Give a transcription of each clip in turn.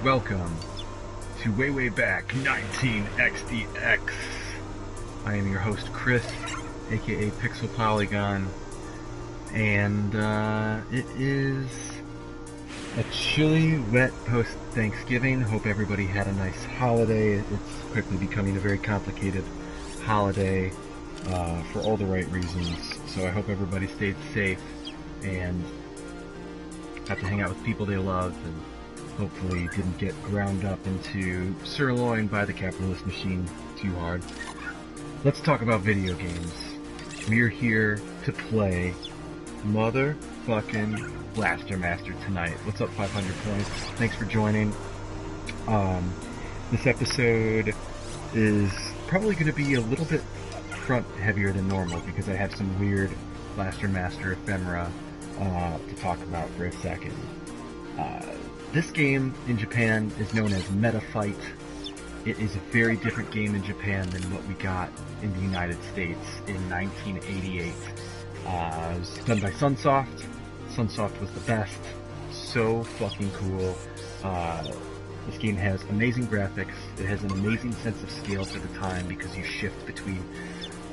Welcome to Way Way Back 19XDX. I am your host Chris, aka Pixel Polygon, and it is a chilly, wet post-Thanksgiving. Hope everybody had a nice holiday. It's quickly becoming a very complicated holiday for all the right reasons. So I hope everybody stayed safe and got to hang out with people they loved and hopefully didn't get ground up into sirloin by the capitalist machine too hard. Let's talk about video games. We're here to play motherfucking Blaster Master tonight. What's up, 500 points? Thanks for joining. This episode is probably going to be a little bit front heavier than normal because I have some weird Blaster Master ephemera to talk about for a second. This game in Japan is known as Meta Fight. It is a very different game in Japan than what we got in the United States in 1988. It was done by Sunsoft. Sunsoft was the best. So fucking cool. This game has amazing graphics. It has an amazing sense of scale for the time because you shift between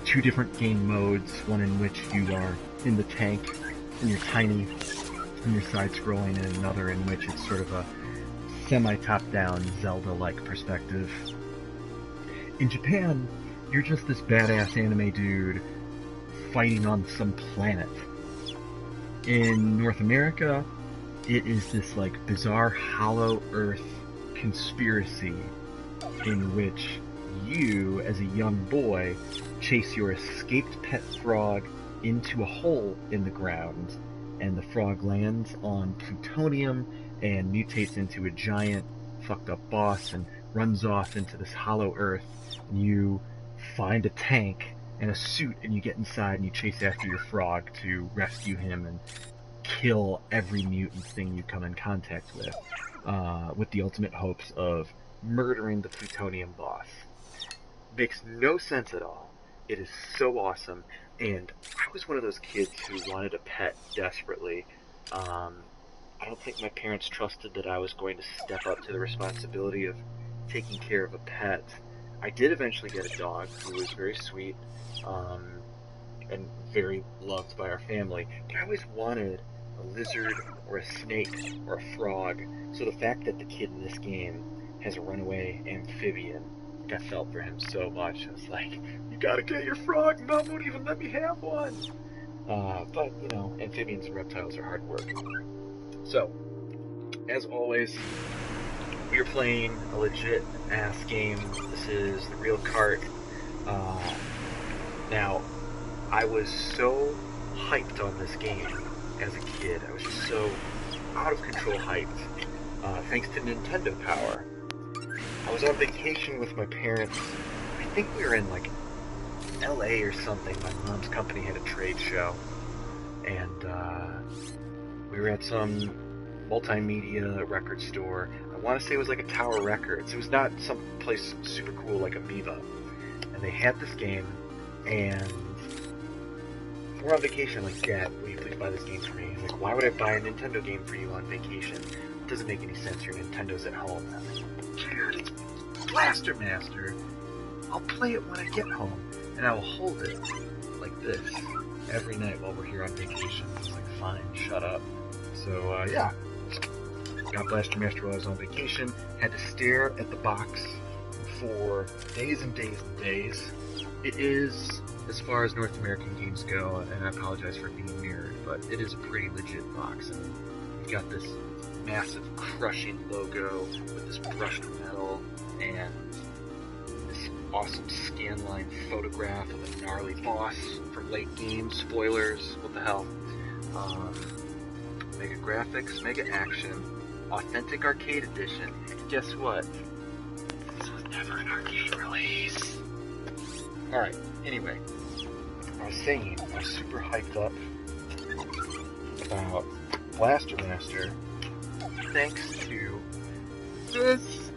two different game modes, one in which you are in the tank and you're tiny and you're side-scrolling, and another in which it's sort of a semi-top-down Zelda-like perspective. In Japan, you're just this badass anime dude fighting on some planet. In North America, it is this like bizarre Hollow Earth conspiracy in which you, as a young boy, chase your escaped pet frog into a hole in the ground, and the frog lands on plutonium and mutates into a giant fucked up boss and runs off into this hollow earth. And you find a tank and a suit and you get inside and you chase after your frog to rescue him and kill every mutant thing you come in contact with the ultimate hopes of murdering the plutonium boss. Makes no sense at all. It is so awesome, and I was one of those kids who wanted a pet desperately. I don't think my parents trusted that I was going to step up to the responsibility of taking care of a pet. I did eventually get a dog who was very sweet and very loved by our family, but I always wanted a lizard or a snake or a frog, so the fact that the kid in this game has a runaway amphibian, I felt for him so much. I was like, you gotta get your frog, Mom won't even let me have one. But, you know, amphibians and reptiles are hard work. So, as always, we're playing a legit ass game. This is the Real Cart. Now, I was so hyped on this game as a kid. I was just so out of control hyped, thanks to Nintendo Power. I was on vacation with my parents. I think we were in like LA or something. My mom's company had a trade show, and we were at some multimedia record store. I want to say it was like a Tower Records. It was not some place super cool like Amoeba. And they had this game, and we're on vacation. I'm like, Dad, will you please buy this game for me? He's like, why would I buy a Nintendo game for you on vacation? It doesn't make any sense. Your Nintendo's at home. I'm like, dude, it's Blaster Master. I'll play it when I get home, and I will hold it like this every night while we're here on vacation. It's like, fine, shut up. So, yeah. Got Blaster Master while I was on vacation. Had to stare at the box for days and days and days. It is, as far as North American games go, and I apologize for being mirrored, but it is a pretty legit box. I mean, you've got this massive crushing logo with this brushed metal and this awesome scanline photograph of a gnarly boss from late game. Spoilers, what the hell. Mega graphics, mega action, authentic arcade edition. Guess what? This was never an arcade release. Alright, anyway, I was saying, I was super hyped up about Blaster Master thanks to this.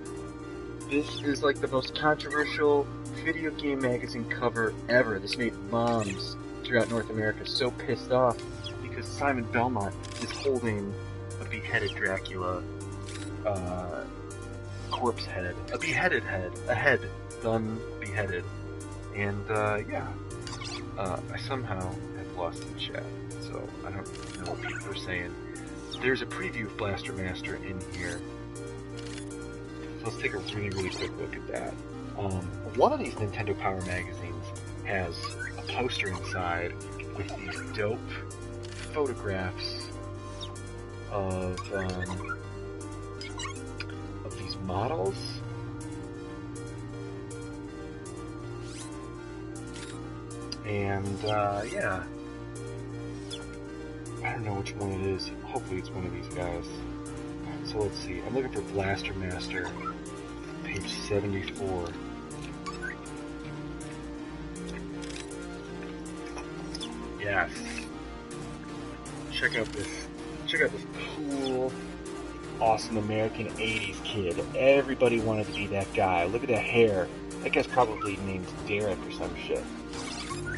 This is like the most controversial video game magazine cover ever. This made moms throughout North America so pissed off because Simon Belmont is holding a beheaded Dracula corpse head, a beheaded head, a head done beheaded. And yeah, I somehow have lost the chat, so I don't know what people are saying. There's a preview of Blaster Master in here. So let's take a really quick look at that. One of these Nintendo Power magazines has a poster inside with these dope photographs of these models. And yeah, I don't know which one it is. Hopefully it's one of these guys. So let's see. I'm looking for Blaster Master, page 74. Yes. Check out this cool, awesome American 80s kid. Everybody wanted to be that guy. Look at that hair. That guy's probably named Derek or some shit.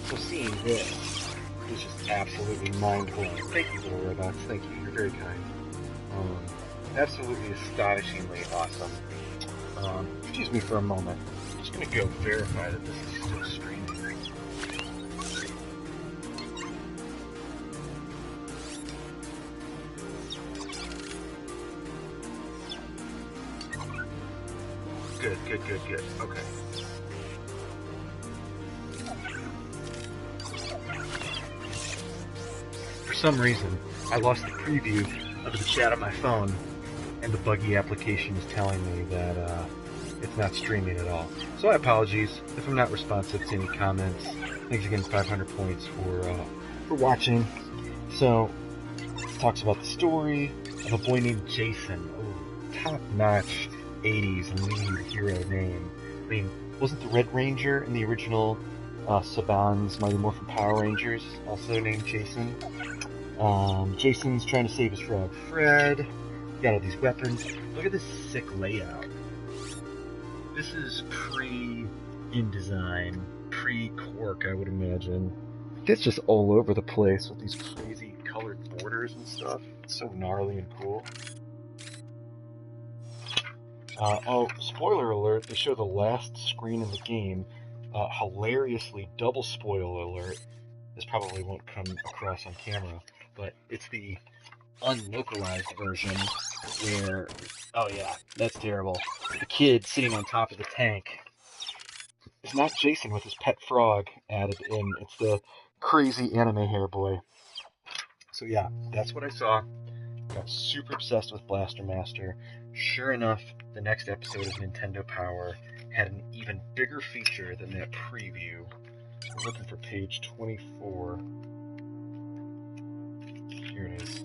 So seeing this is just absolutely mind-blowing. Thank you, Little Robots. Thank you. You're very kind. Absolutely astonishingly awesome. Excuse me for a moment. I'm just gonna go verify that this is still streaming. Good. Okay. For some reason, I lost the preview of the chat on my phone, and the buggy application is telling me that it's not streaming at all. So I apologize if I'm not responsive to any comments. Thanks again, 500 points for watching. So, it talks about the story of a boy named Jason. Oh, top-notch 80s lead hero name. I mean, wasn't the Red Ranger in the original Saban's Mighty Morphin Power Rangers also named Jason? Jason's trying to save his frog Fred. Got all these weapons. Look at this sick layout. This is pre-InDesign, pre-Quark, I would imagine. It's just all over the place with these crazy colored borders and stuff. It's so gnarly and cool. Oh, spoiler alert, they show the last screen in the game. Hilariously, double spoiler alert. This probably won't come across on camera, but it's the unlocalized version where, oh yeah, that's terrible. The kid sitting on top of the tank. It's not Jason with his pet frog added in, it's the crazy anime hair boy. So yeah, that's what I saw. Got super obsessed with Blaster Master. Sure enough, the next episode of Nintendo Power had an even bigger feature than that preview. I'm looking for page 24. Here it is.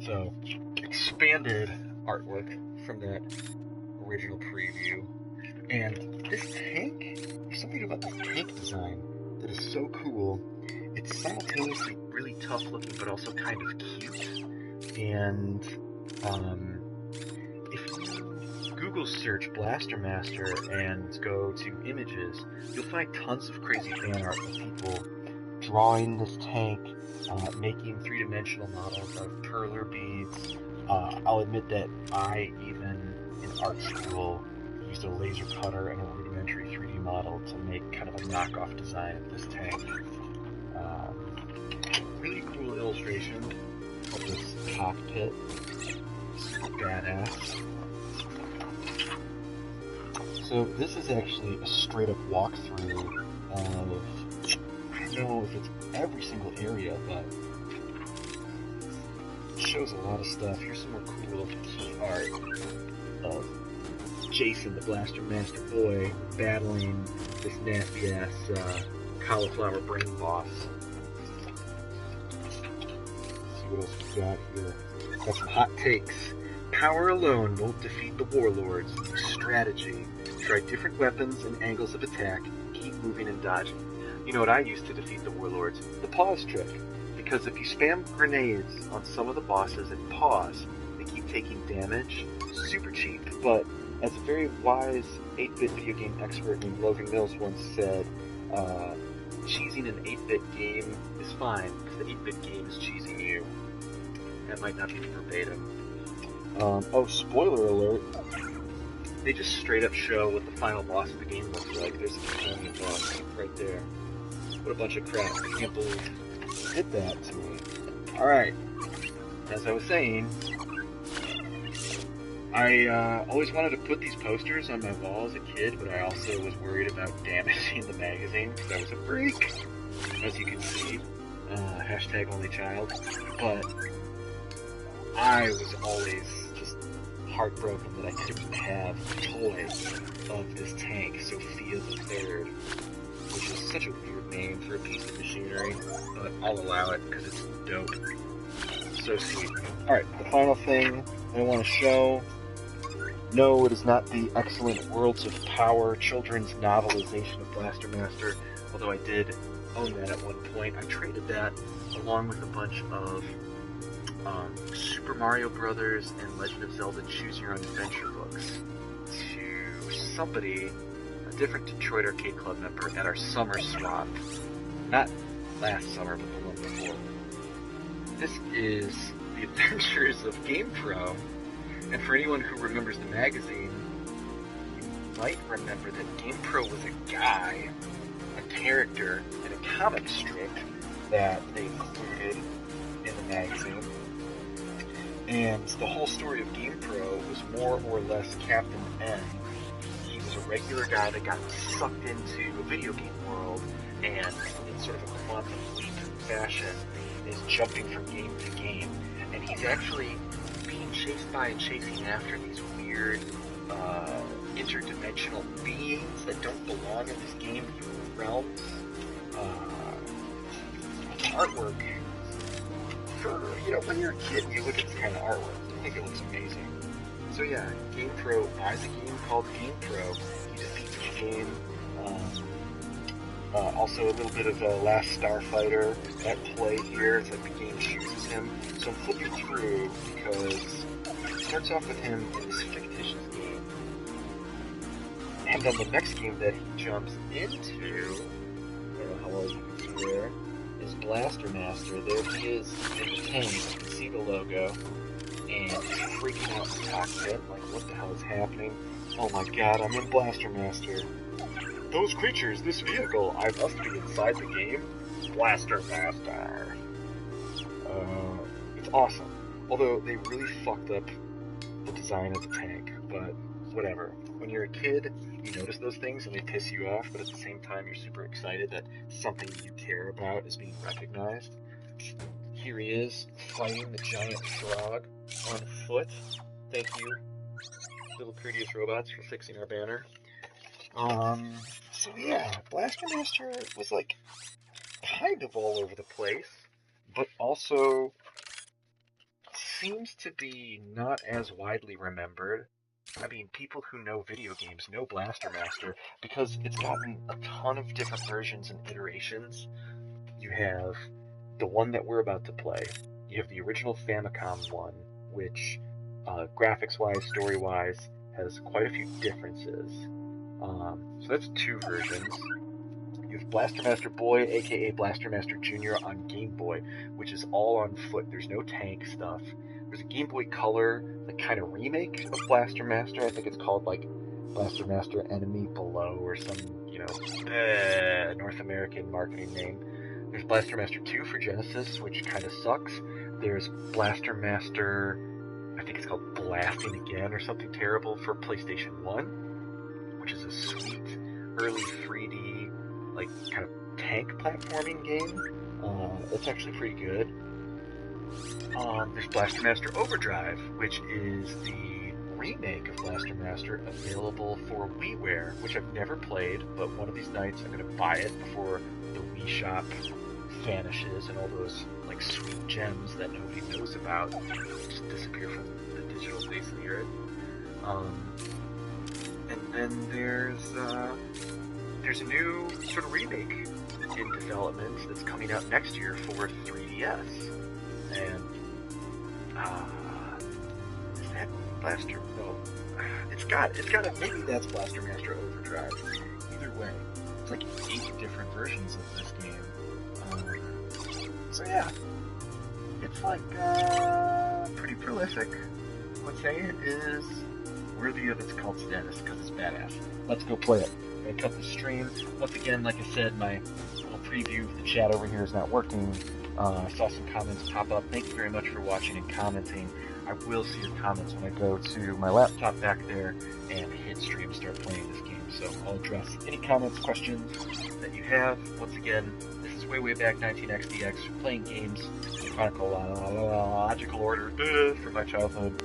So, expanded artwork from that original preview. And this tank, there's something about this tank design that is so cool. It's simultaneously really tough looking, but also kind of cute. And if you Google search Blaster Master and go to images, you'll find tons of crazy fan art of people drawing this tank, making three-dimensional models of perler beads. I'll admit that I, even in art school, used a laser cutter and a rudimentary 3D model to make kind of a knockoff design of this tank. Really cool illustration of this cockpit. Super badass. So this is actually a straight up walkthrough of, I don't know if it's every single area, but it shows a lot of stuff. Here's some more cool key art of Jason, the Blaster Master boy, battling this nasty ass cauliflower brain boss. Let's see what else we got here. Got some hot takes. Power alone won't defeat the warlords. Strategy. Try different weapons and angles of attack. Keep moving and dodging. You know what I used to defeat the warlords? The pause trick. Because if you spam grenades on some of the bosses and pause, they keep taking damage. Super cheap, but as a very wise 8-bit video game expert named Logan Mills once said, cheesing an 8-bit game is fine, because the 8-bit game is cheesing you. That might not be verbatim. Oh, spoiler alert. They just straight up show what the final boss of the game looks like. There's a Draconian boss right there. What a bunch of crap. I can't believe you did that to me. Alright. As I was saying, I always wanted to put these posters on my wall as a kid, but I also was worried about damaging the magazine because I was a freak, as you can see. Hashtag only child. But I was always just heartbroken that I couldn't have a toy of this tank, Sophia the Third, which is such a weird name for a piece of machinery, but I'll allow it because it's dope. So sweet. Alright, the final thing I want to show. No, it is not the excellent Worlds of Power children's novelization of Blaster Master, although I did own that at one point. I traded that along with a bunch of Super Mario Brothers and Legend of Zelda Choose Your Own Adventure books to somebody, a different Detroit Arcade Club member, at our summer swap. Not last summer, but the one before. This is The Adventures of GamePro, and for anyone who remembers the magazine, you might remember that GamePro was a guy, a character, in a comic strip that they included in the magazine. And the whole story of GamePro was more or less Captain N. He was a regular guy that got sucked into a video game world, and in sort of a quantum leap fashion is jumping from game to game. And he's actually being chased by and chasing after these weird interdimensional beings that don't belong in this game realm. Artwork. When you're a kid, you look at this kind of artwork, you think it looks amazing. So yeah, GamePro buys a game called GamePro. He defeats the game. Also a little bit of Last Starfighter at play here. It's like the game chooses him. So I'm flipping through because it starts off with him in this fictitious game. And then the next game that he jumps into, I don't know how well you can see there, is Blaster Master. There he is in the tank. You can see the logo. And he's freaking out in the cockpit. Like, what the hell is happening? Oh my god, I'm in Blaster Master. Those creatures, this vehicle, I must be inside the game. Blaster Master. It's awesome. Although they really fucked up the design of the tank, but whatever. When you're a kid, you notice those things and they piss you off, but at the same time you're super excited that something you care about is being recognized. Here he is, fighting the giant frog on foot. Thank you, Little Courteous Robots, for fixing our banner. So yeah, Blaster Master was like kind of all over the place, but also seems to be not as widely remembered. I mean, people who know video games know Blaster Master because it's gotten a ton of different versions and iterations. You have the one that we're about to play. You have the original Famicom one, which graphics-wise, story-wise, has quite a few differences. So that's two versions. You have Blaster Master Boy, aka Blaster Master Jr. on Game Boy, which is all on foot. There's no tank stuff. There's a Game Boy Color, like kind of remake of Blaster Master. I think it's called like Blaster Master Enemy Below or some, North American marketing name. There's Blaster Master 2 for Genesis, which kind of sucks. There's Blaster Master, I think it's called Blasting Again or something terrible for PlayStation 1, which is a sweet early 3D, like kind of tank platforming game. It's actually pretty good. There's Blaster Master Overdrive, which is the remake of Blaster Master available for WiiWare, which I've never played, but one of these nights I'm going to buy it before the Wii Shop vanishes and all those like sweet gems that nobody knows about just disappear from the digital face of the earth. And then there's a new sort of remake in development that's coming out next year for 3DS. And is that Blaster? No, it's got a, maybe that's Blaster Master Overdrive. Either way, it's like 8 different versions of this game. So yeah, it's like pretty prolific. would say it is worthy of its cult status because it's badass. Let's go play it. I'm gonna cut the stream. Once again, like I said, my little preview of the chat over here is not working. I saw some comments pop up. Thank you very much for watching and commenting. I will see your comments when I go to my laptop back there and hit stream, start playing this game. So I'll address any comments, questions that you have. Once again, this is way back 19XDX, playing games in chronological order from my childhood.